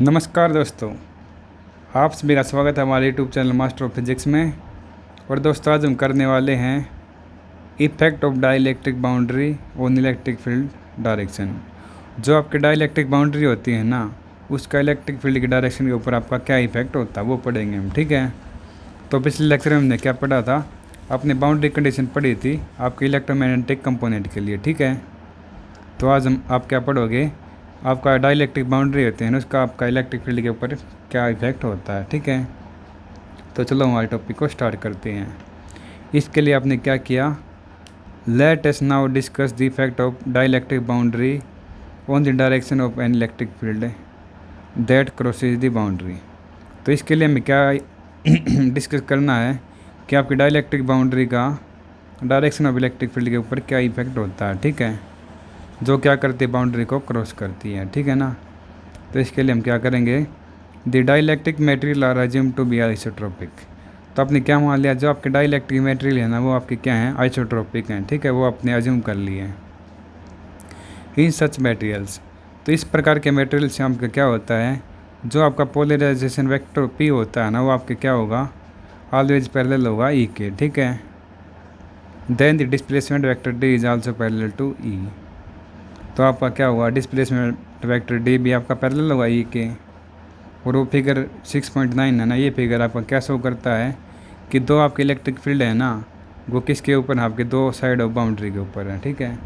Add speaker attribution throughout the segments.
Speaker 1: नमस्कार दोस्तों, आप सभी का स्वागत है हमारे YouTube channel master of physics में। और दोस्तों, आज हम करने वाले हैं effect of dielectric boundary on electric field direction. जो आपकी डाइलेक्ट्रिक बाउंड्री होती है ना, उसका इलेक्ट्रिक फील्ड की डायरेक्शन के ऊपर आपका क्या इफेक्ट होता है वो पढ़ेंगे हम। ठीक है, तो पिछले लेक्चर में हमने क्या पढ़ा था, आपने बाउंड्री कंडीशन पढ़ी थी आपके इलेक्ट्रोमैग्नेटिक कंपोनेंट के लिए। ठीक है, तो आज आप क्या पढ़ोगे, आपका डाइलेक्ट्रिक बाउंड्री होते हैं ना, उसका आपका इलेक्ट्रिक फील्ड के ऊपर क्या इफेक्ट होता है। ठीक है, तो चलो हमारे टॉपिक को स्टार्ट करते हैं। इसके लिए आपने क्या किया, let us now discuss the effect of dielectric boundary on the direction of an electric field that crosses the boundary. तो इसके लिए हमें क्या डिस्कस करना है कि आपकी डाइलेक्ट्रिक बाउंड्री का डायरेक्शन ऑफ इलेक्ट्रिक फील्ड के ऊपर क्या इफेक्ट होता है। ठीक है, जो क्या करती है, बाउंड्री को क्रॉस करती है। ठीक है ना, तो इसके लिए हम क्या करेंगे, the dielectric material are assume to be isotropic. तो आपने क्या मान लिया, जो आपके डाइलेक्ट्रिक मटेरियल है ना, वो आपके क्या हैं, आइसोट्रोपिक हैं। ठीक है, वो आपने अज्यूम कर लिए हैं। इन सच मटेरियल्स, तो इस प्रकार के मटेरियल से आपका क्या होता है, जो आपका पोलराइजेशन वेक्टर पी होता है ना, वो आपके क्या होगा, ऑलवेज पैरेलल होगा ई के। ठीक है, then the displacement vector D is also parallel to E. तो आपका क्या हुआ, डिस्प्लेसमेंट वेक्टर डी भी आपका पैरेलल होगा ई के। और वो फिगर 6.9 है ना, ये फिगर आपका क्या शो करता है कि दो आपके इलेक्ट्रिक फील्ड है ना, वो किसके ऊपर है, आपके दो साइड ऑफ बाउंड्री के ऊपर है। ठीक है,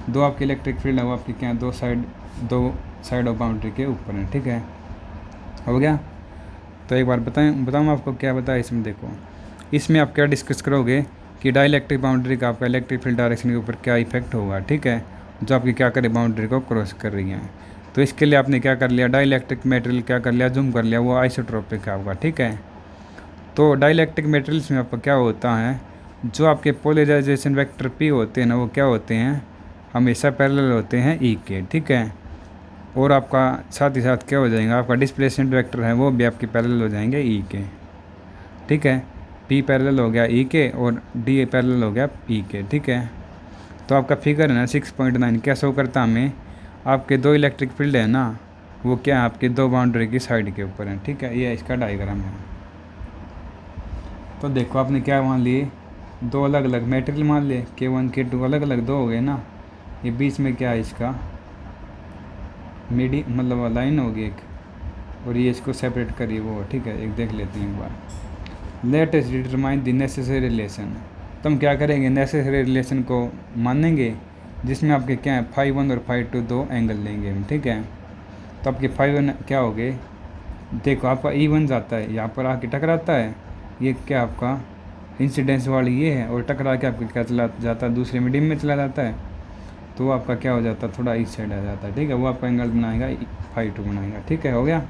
Speaker 1: दो आपके इलेक्ट्रिक फील्ड है वो आपकी क्या है, दो साइड ऑफ बाउंड्री के ऊपर है। ठीक है, हो गया। तो एक बार बताऊँ आपको क्या बताया इसमें। देखो, इसमें आप क्या डिस्कस करोगे कि डाइलेक्ट्रिक बाउंड्री का आपका इलेक्ट्रिक फील्ड डायरेक्शन के ऊपर क्या इफेक्ट होगा। ठीक है, जो आपकी क्या करे, बाउंड्री को क्रॉस कर रही है। तो इसके लिए आपने क्या कर लिया, डाइलेक्ट्रिक मटेरियल क्या कर लिया, जूम कर लिया, वो आइसोट्रोपिक है आपका। ठीक है, तो डाइलेक्ट्रिक मटेरियल्स में आपका क्या होता है, जो आपके पोलराइजेशन वेक्टर पी होते हैं ना, वो क्या होते हैं, हमेशा पैरेलल होते हैं ई के। ठीक है, और आपका साथ ही साथ क्या हो जाएगा, आपका डिस्प्लेसमेंट वेक्टर है वो भी आपके पैरेलल हो जाएंगे ई के। ठीक है, पी पैरेलल हो गया ई के और डी पैरेलल हो गया ई के। ठीक है, तो आपका फिगर है ना 6.9 क्या शो करता हमें, आपके दो इलेक्ट्रिक फील्ड है ना, वो क्या है, आपके दो बाउंड्री की साइड के ऊपर है। ठीक है, ये इसका डायग्राम है। तो देखो, आपने क्या मान लिए, दो अलग अलग मटेरियल मान लिए, K1 K2 अलग अलग दो हो गए ना। ये बीच में क्या है, इसका मिडी मतलब लाइन होगी एक, और ये इसको सेपरेट करिए वो। ठीक है, एक देख लेते हैं एक बार। Let us determine the necessary relation. तो हम क्या करेंगे, नेसेसरी रिलेशन को मानेंगे, जिसमें आपके क्या है, φ1 और φ2 दो एंगल लेंगे हम। ठीक है, तो आपके φ1 क्या हो गए, देखो आपका E1 जाता है यहाँ पर आके टकराता है, ये क्या आपका इंसिडेंस वाली ये है, और टकरा के आपके क्या चला जाता है, दूसरे मीडियम में चला जाता है, तो वो आपका क्या हो जाता है, थोड़ा इस साइड आ जाता है। ठीक है, वो आपका एंगल बनाएगा φ2 बनाएगा। ठीक है, हो गया।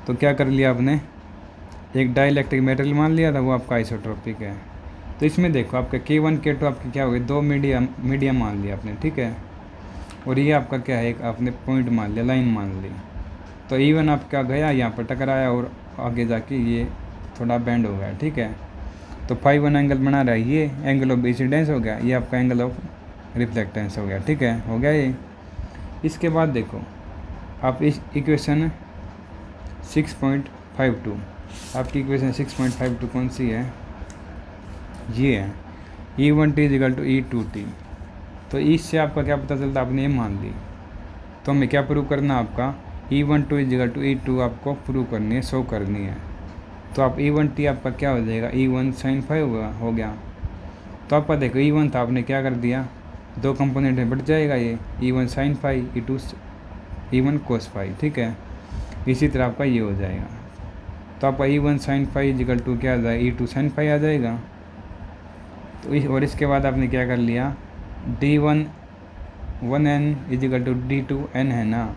Speaker 1: तो क्या कर लिया आपने, एक डाइलेक्ट्रिक मटेरियल मान लिया था, वो आपका आइसोट्रोपिक है। तो इसमें देखो, आपका K1 K2 आपके क्या हो गए, दो मीडियम मान लिया आपने। ठीक है, और ये आपका क्या है, एक आपने पॉइंट मान लिया, लाइन मान ली। तो E1 आपका गया यहाँ पर टकराया, और आगे जाके ये थोड़ा बेंड हो गया। ठीक है, तो φ1 एंगल बना रहा है, ये एंगल ऑफ इंसिडेंस हो गया, ये आपका एंगल ऑफ रिफ्लेक्टेंस हो गया। ठीक है, हो गया ये। इसके बाद देखो, आप इस इक्वेशन 6.52, आपकी इक्वेशन 6.52 कौन सी है, ये है E1t इजिकल टू E2t। तो इससे आपका क्या पता चलता है, आपने ये मान ली। तो हमें क्या प्रूव करना है, आपका E12 इजिकल टू E2 आपको प्रूव करनी है, शो करनी है। तो आप E1t आपका क्या हो जाएगा, E1 sin φ हो गया। तो आपका देखो, E1 था, आपने क्या कर दिया, दो कंपोनेंट में बढ़ जाएगा, ये E1 sin φ, E1 cos φ। ठीक है, इसी तरह आपका ये हो जाएगा। तो आपका E1 sin φ इजिकल टू क्या आ जाएगा, E2 sin φ आ जाएगा। तो और इसके बाद आपने क्या कर लिया, D1 1n is equal to D2n है ना,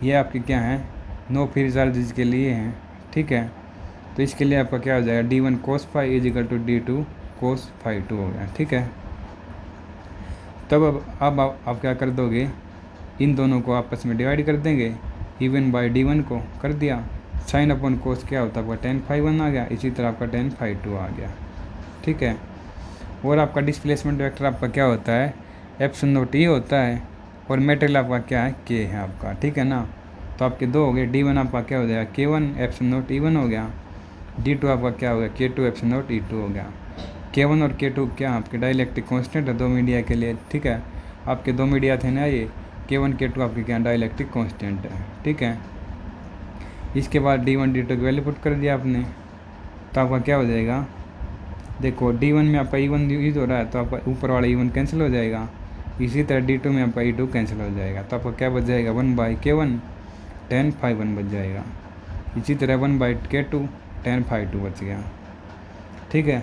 Speaker 1: ये आपके क्या है, नो फ्री चार्जेज के लिए हैं। ठीक है, तो इसके लिए आपका क्या हो जाएगा, D1 cos φ is equal to D2 cos φ2 हो गया। ठीक है, तब अब आप क्या कर दोगे, इन दोनों को आपस में डिवाइड कर देंगे, E1 बाई D1 को कर दिया, साइन अपॉन कोस क्या होता है, आपका tan φ1 आ गया, इसी तरह आपका tan φ2 आ गया। ठीक है, और आपका डिस्प्लेसमेंट वेक्टर आपका क्या होता है, ε0 होता है, और मटेरियल आपका क्या है, K है आपका। ठीक है ना, तो आपके 2 हो गए। D1 आपका क्या हो जाएगा K1 एप्सिलॉन नॉट E1 हो गया। D2 आपका क्या हो गया K2 एप्सिलॉन नॉट E2 हो गया। K1 और K2 क्या आपके डाइलेक्ट्रिक कांस्टेंट है 2 मीडिया के लिए, ठीक है। आपके 2 मीडिया थे ना ये, K1 K2 आपके क्या डाइलेक्ट्रिक कांस्टेंट है, ठीक है। इसके बाद D1 D2 की वैल्यू पुट कर दिया आपने, तो आपका क्या हो जाएगा, देखो D1 में आपका E1 यूज हो रहा है तो आपका ऊपर वाला E1 कैंसिल हो जाएगा। इसी तरह D2 में आपका E2 कैंसिल हो जाएगा, तो आपका क्या बच जाएगा 1/K1 tan phi 1 बच जाएगा। इसी तरह 1/K2 tan phi 2 बच गया, ठीक है।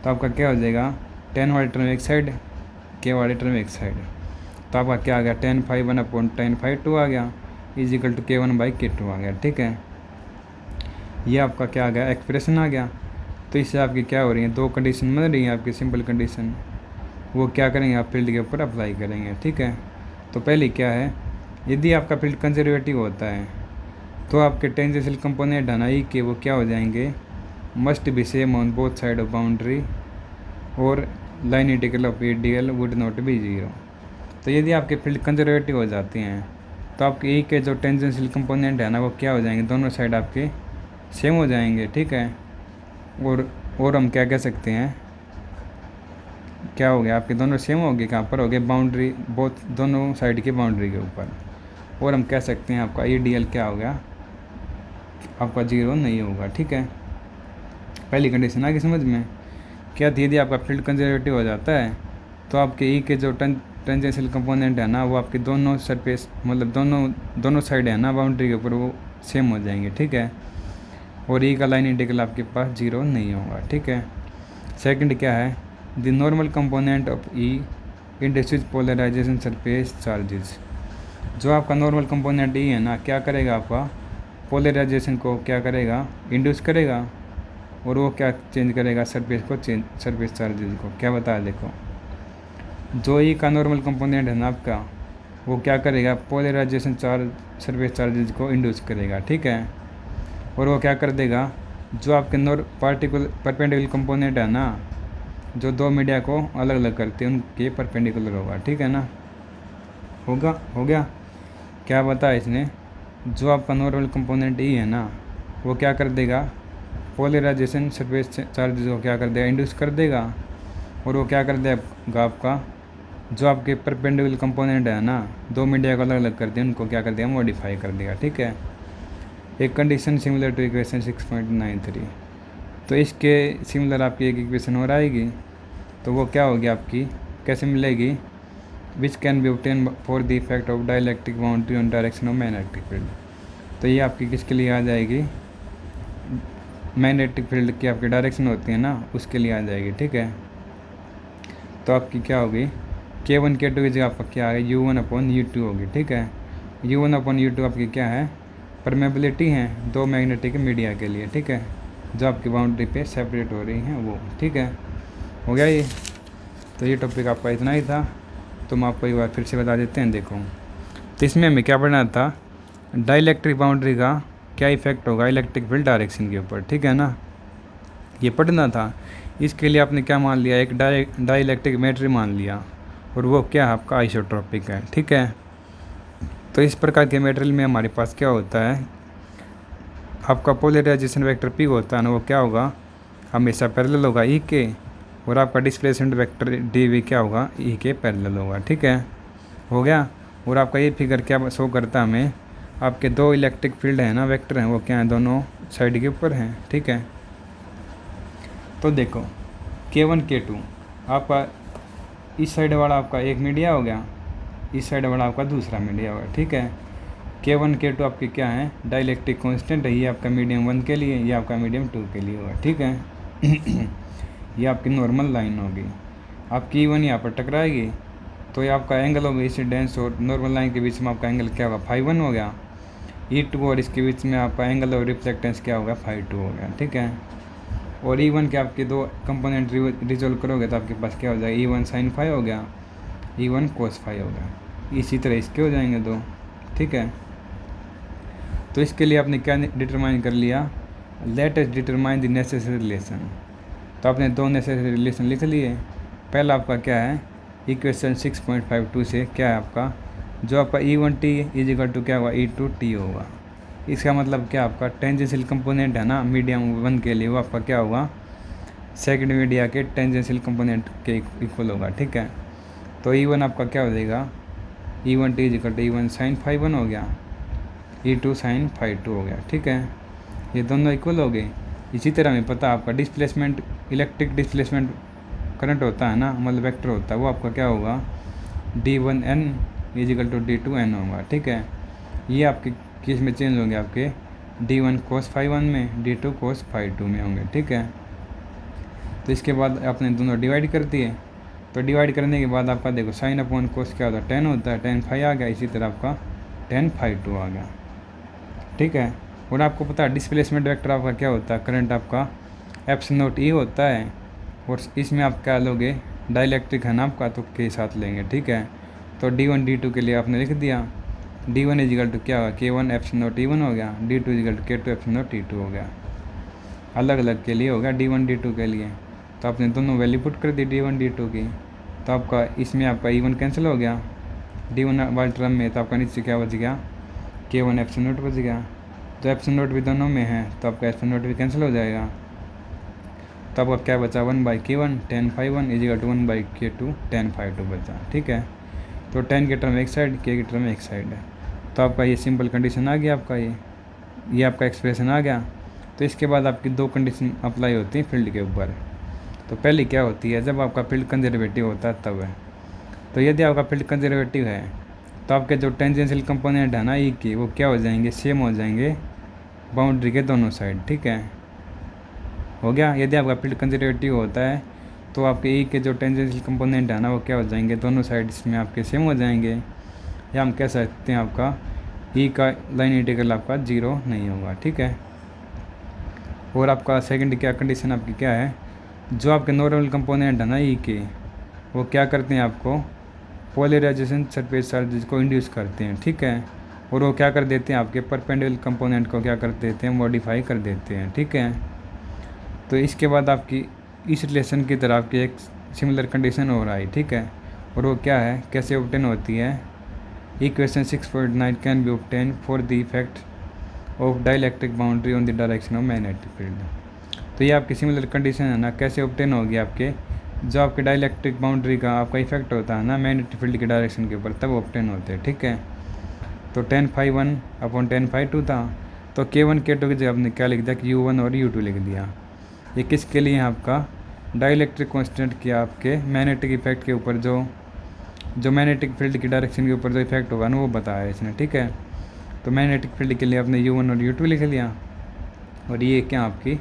Speaker 1: तो आपका क्या हो जाएगा, tan वाली टर्म एक साइड, K वाली टर्म एक साइड, तो आपका क्या आ गया tan phi 1 upon tan phi 2 आ गया इजिकल टू K1/K2 आ गया, ठीक है। ये आपका क्या आ गया एक्सप्रेशन आ गया। तो इससे आपकी क्या हो रही है, 2 कंडीशन मिल रही हैं आपकी सिंपल कंडीशन, वो क्या करेंगे आप फील्ड के ऊपर अप्लाई करेंगे, ठीक है। तो पहली क्या है, यदि आपका फील्ड कंजर्वेटिव होता है तो आपके टेंजेंशियल कंपोनेंट है ना ई के, वो क्या हो जाएंगे, must be same on both side of boundary और line integral of A D L would not be 0। तो यदि आपके फील्ड कंजर्वेटिव हो जाते हैं तो आपके ई के जो टेंजेंशियल कंपोनेंट है ना वो क्या हो जाएंगे, दोनों साइड आपके सेम हो जाएंगे, ठीक है। और हम क्या कह सकते हैं, क्या हो गया आपके दोनों सेम हो गए, कहाँ पर हो गए बाउंड्री, बोथ दोनों साइड की बाउंड्री के ऊपर। और हम कह सकते हैं आपका ई डी एल क्या हो गया, आपका 0 नहीं होगा, ठीक है। पहली कंडीशन आ गई समझ में। क्या थी, यदि आपका फील्ड कंजर्वेटिव हो जाता है तो आपके ई के जो टेंजेंशियल कंपोनेंट है ना वो आपके दोनों सरफेस मतलब दोनों साइड है ना बाउंड्री के ऊपर वो सेम हो जाएंगे, ठीक है। और ई का लाइन इंटीग्रल आपके पास 0 नहीं होगा, ठीक है। सेकंड क्या है, the normal component of E induces polarization surface charges. जो आपका नॉर्मल कंपोनेंट ई है ना क्या करेगा, आपका पोलराइजेशन को क्या करेगा, इंड्यूस करेगा, और वो क्या चेंज करेगा, सरफेस चार्जेस को। क्या बताया देखो, जो ई का नॉर्मल कंपोनेंट है ना आपका वो क्या करेगा, पोलराइजेशन सरफेस चार्जेस को इंड्यूस करेगा, ठीक है। और वो क्या कर देगा, जो आपके परपेंडिकुलर कंपोनेंट है ना, जो 2 मीडिया को अलग अलग करते हैं उनके परपेंडिकुलर होगा, ठीक है ना। हो गया। क्या बताया इसने, जो आपका नॉर्मल कंपोनेंट ई है ना वो क्या कर देगा, पोलराइजेशन सरफेस चार्जेस को क्या कर देगा, इंड्यूस कर देगा। और वो क्या कर देगा आपका, जो आपके परपेंडिकुलर कंपोनेंट है ना 2 मीडिया को अलग अलग करते हैं उनको क्या कर देगा, मॉडिफाई कर देगा, ठीक है। एक कंडीशन सिमिलर टू इक्वेशन 6.93। तो इसके सिमिलर आपकी एक इक्वेशन और आएगी, तो वो क्या होगी आपकी, कैसे मिलेगी, which can be obtain for the effect of dielectric boundary on direction of magnetic field. तो ये आपकी किसके लिए आ जाएगी, मैग्नेटिक फील्ड की आपकी डायरेक्शन होती है ना उसके लिए आ जाएगी, ठीक है। तो आपकी क्या होगी, K1 K2 की जगह आपका क्या है, U1/U2 होगी, ठीक है। U1/U2 आपकी क्या है, परमेबिलिटी है 2 मैग्नेटिक मीडिया के लिए, ठीक है, जो आपकी बाउंड्री पे सेपरेट हो रही हैं वो, ठीक है। हो गया ये। तो ये टॉपिक आपका इतना ही था, तो हम आपको एक बार फिर से बता देते हैं। देखो, तो इसमें हमें क्या पढ़ना था, डाइलेक्ट्रिक बाउंड्री का क्या इफेक्ट होगा इलेक्ट्रिक फील्ड डायरेक्शन के ऊपर, ठीक है ना, ये पढ़ना था। इसके लिए आपने क्या मान लिया, एक डाइलेक्ट्रिक मैटर मान लिया, और वो क्या है आपका आइसोट्रोपिक है, ठीक है। तो इस प्रकार के मटेरियल में हमारे पास क्या होता है, आपका पोलराइजेशन वेक्टर पी होता है ना वो क्या होगा, हमेशा पैरेलल होगा ई के, और आपका डिस्प्लेसमेंट वेक्टर डी वी क्या होगा, ई के पैरेलल होगा, ठीक है। हो गया। और आपका ये फिगर क्या शो करता है हमें, आपके 2 इलेक्ट्रिक फील्ड हैं ना वेक्टर हैं वो क्या हैं, दोनों साइड के ऊपर हैं, ठीक है। तो देखो K1 K2 आपका इस साइड वाला आपका एक मीडिया हो गया, इस साइड वाला आपका दूसरा मीडिया होगा, ठीक है। K1 K2 आपके क्या है, डाइलेक्ट्रिक कांस्टेंट है, ये आपका मीडियम 1 के लिए, ये आपका मीडियम 2 के लिए होगा, ठीक है। ये आपकी नॉर्मल लाइन होगी, आपकी E1 यहाँ पर टकराएगी तो ये आपका एंगल ऑफ इंसिडेंस और नॉर्मल लाइन के बीच में आपका एंगल क्या होगा, phi1 हो गया। E2 और इसके बीच में आपका एंगल ऑफ रिफ्लेक्टेंस क्या होगा, phi2 हो गया, ठीक है। और E1 के आपके 2 कंपोनेंट रिजोल्व करोगे तो आपके पास क्या हो जाएगा, E1 sin phi हो गया, E1 cos phi हो गया। इसी तरह इसके हो जाएंगे 2, ठीक है। तो इसके लिए आपने क्या डिटरमाइन कर लिया, late us determine the necessary relation. तो आपने 2 नेसेसरी रिलेशन लिख लिए। पहला आपका क्या है, इक्वेशन 6.52 से क्या है आपका, जो आपका E1t इजिकल टू क्या होगा, E2t होगा, इसका मतलब क्या, आपका टेंजेंशियल कंपोनेंट है ना मीडियम 1 के लिए, वो आपका क्या होगा, सेकंड मीडिया के टेंजेंशियल कंपोनेंट के इक्वल होगा। ठीक है, तो E1 आपका क्या हो जाएगा, E1 t equal to E1 sine phi 1 हो गया, E2 साइन फाई 2 हो गया। ठीक है, ये दोनों इक्वल हो गए। इसी तरह हमें पता आपका डिस्प्लेसमेंट, इलेक्ट्रिक डिस्प्लेसमेंट करंट होता है ना, मतलब वेक्टर होता है, वो आपका क्या होगा, D1n इजिकल टू D2n होगा। ठीक है, ये आपके केस में चेंज होंगे, आपके D1 cos फाई 1 में, D2 cos फाई 2 में होंगे। ठीक है, तो इसके बाद आपने दोनों डिवाइड कर दिए, तो डिवाइड करने के बाद आपका देखो साइन अपॉन कोस क्या होता है, 10 होता है, 10 फाई आ गया, इसी तरह आपका 10 फाई 2 आ गया। ठीक है, और आपको पता है डिस्प्लेसमेंट वेक्टर आपका क्या होता है, करंट आपका एप्सिलॉन E होता है, और इसमें आप क्या लोगे, डाइलेक्ट्रिक है ना आपका, तो के साथ लेंगे। ठीक है, तो D1 D2 के लिए आपने लिख दिया, D1 इजिकल टू क्या होगा, K1 एप्सिलॉन E1 हो गया, D2 is equal to K2 epsilon E2 हो गया। अलग अलग के लिए हो गया D1 D2 के लिए, तो आपने दोनों वैल्यू पुट कर दी D1 D2 की, तो आपका इसमें आपका E1 कैंसिल हो गया D1 वाले टर्म में, तो आपका नीचे क्या बच गया, K1 एप्सिलॉन बच गया। तो एप्सिलॉन भी दोनों में है, तो आपका एप्सिलॉन भी कैंसिल हो जाएगा, तो आपका क्या बचा, 1/K1 10 phi 1 is equal to 1/K2 10 phi 2 बचा। ठीक है, तो 10 के टर्म एक साइड, K के टर्म एक साइड है, तो आपका ये सिंपल कंडीशन आ गया, आपका ये आपका एक्सप्रेशन आ गया। तो इसके बाद आपकी दो कंडीशन अप्लाई होती हैं फील्ड के ऊपर। तो पहली क्या होती है, जब आपका फील्ड कंजर्वेटिव होता है तब है। तो यदि आपका फील्ड कंजर्वेटिव है तो आपके जो टेंजेंशियल कंपोनेंट है ना E की, वो क्या हो जाएंगे, सेम हो जाएंगे बाउंड्री के दोनों साइड। ठीक है, हो गया। यदि आपका फील्ड कंजर्वेटिव होता है तो आपके E के जो टेंजेंशियल कंपोनेंट है ना, वो क्या हो जाएंगे, दोनों साइड्स में आपके सेम हो जाएंगे, या हम कह सकते हैं आपका E का लाइन इंटीग्रल आपका 0 नहीं होगा। ठीक है, और आपका सेकंड क्या कंडीशन आपकी क्या है, जो आपके नॉर्मल कंपोनेंट है ना E के, वो क्या करते हैं, आपको पोलराइजेशन सरफेस चार्जेस को इंड्यूस करते हैं। ठीक है, और वो क्या कर देते हैं, आपके परपेंडिकुलर कंपोनेंट को क्या कर देते हैं, मॉडिफाई कर देते हैं। ठीक है, तो इसके बाद आपकी इस रिलेशन की तरह आपकी एक सिमिलर कंडीशन हो रहा है। ठीक है, और वो क्या है, कैसे ऑब्टेन होती है, equation 6.9 can be obtain for the effect of dielectric boundary on the direction of magnetic field. तो ये आपकी सिमिलर कंडीशन है ना, कैसे ऑब्टेन होगी, आपके जो आपके डाइलेक्ट्रिक बाउंड्री का आपका इफेक्ट होता है ना मैग्नेटिक फील्ड के डायरेक्शन के ऊपर, तब ऑब्टेन होते हैं। ठीक है, तो 10 फाई 1 अपॉन 10 फाई 2 था, तो K1 K2 की जगह आपने क्या लिख दिया, कि U1 और U2 लिख दिया। ये किसके लिए, आपका डाइलेक्ट्रिक कांस्टेंट किया, आपके मैग्नेटिक इफेक्ट के ऊपर, जो मैग्नेटिक फील्ड की डायरेक्शन के ऊपर जो इफेक्ट होगा ना, वो बताया इसने। ठीक है, तो मैग्नेटिक फील्ड के लिए आपने U1 और U2 लिख लिया, और ये क्या आपकी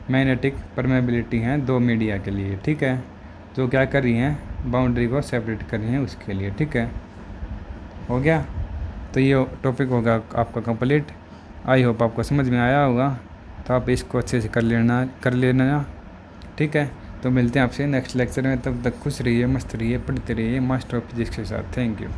Speaker 1: मैग्नेटिक परमेबिलिटी है दो मीडिया के लिए। ठीक है, जो क्या कर रही हैं, बाउंड्री को सेपरेट कर रही हैं उसके लिए। ठीक है, हो गया। तो ये टॉपिक होगा आपका कंप्लीट। आई होप आपको समझ में आया होगा, तो आप इसको अच्छे से कर लेना। ठीक है, तो मिलते हैं आपसे नेक्स्ट लेक्चर में, तब तक खुश रहिए, मस्त रहिए, पढ़ते रहिए मास्टर ऑफ फिजिक्स के साथ। Thank you.